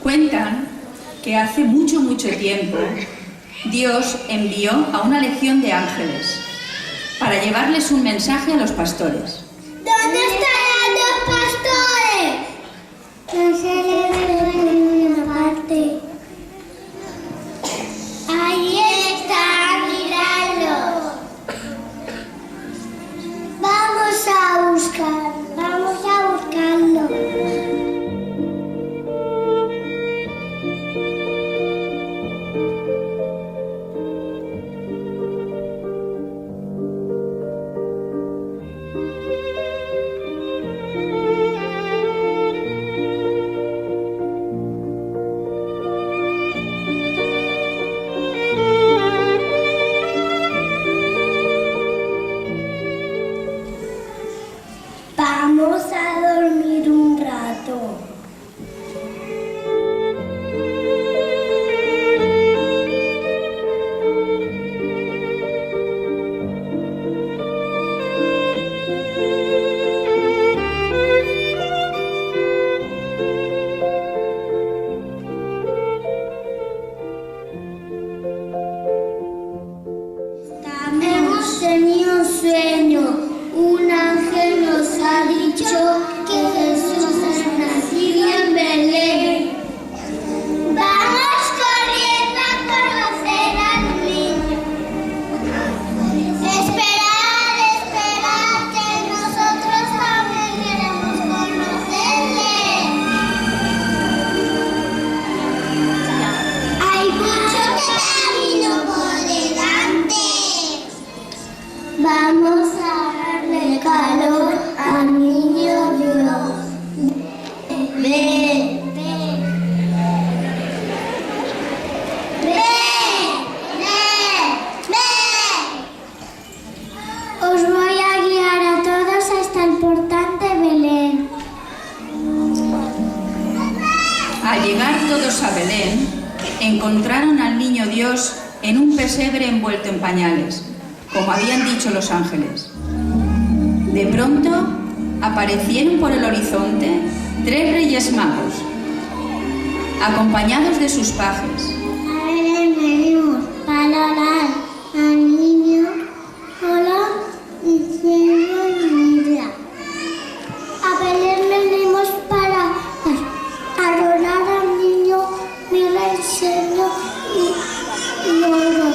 Cuentan que hace mucho tiempo Dios envió a una legión de ángeles para llevarles un mensaje a los pastores. ¿Dónde estarán los pastores? No se les ve en ninguna parte. Ahí están, miradlos. Vamos a buscarlo. encontraron al niño Dios en un pesebre envuelto en pañales, como habían dicho los ángeles. De pronto aparecieron por el horizonte 3 reyes magos, acompañados de sus pajes. A Belén venimos para orar al niño, hola, diciendo mira. A Belén venimos para adorar al niño, mira el cielo y oro.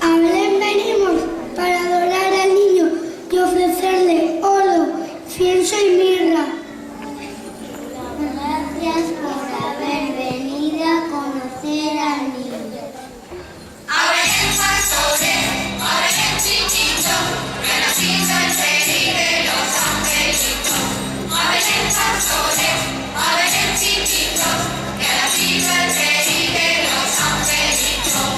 A Belén venimos para adorar al niño y ofrecerle oro, incienso y mirra. Gracias por haber venido a conocer al niño. A Belén pastores, a Belén chiquito, que ha nacido el rey de los angelitos. A Belén pastores, a Belén chiquito, que ha nacido el rey de los angelitos.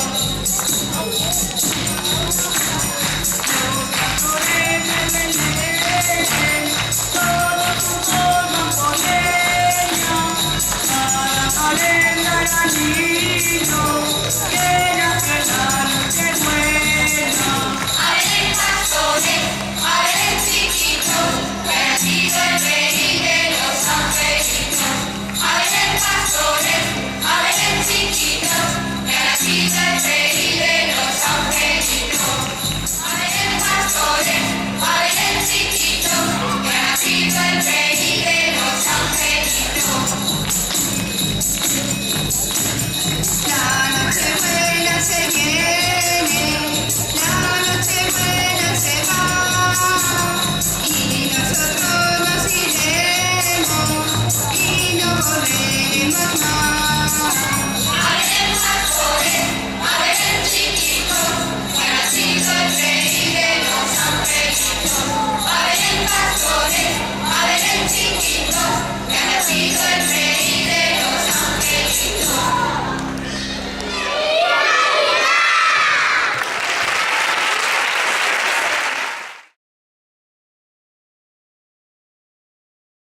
Mamá.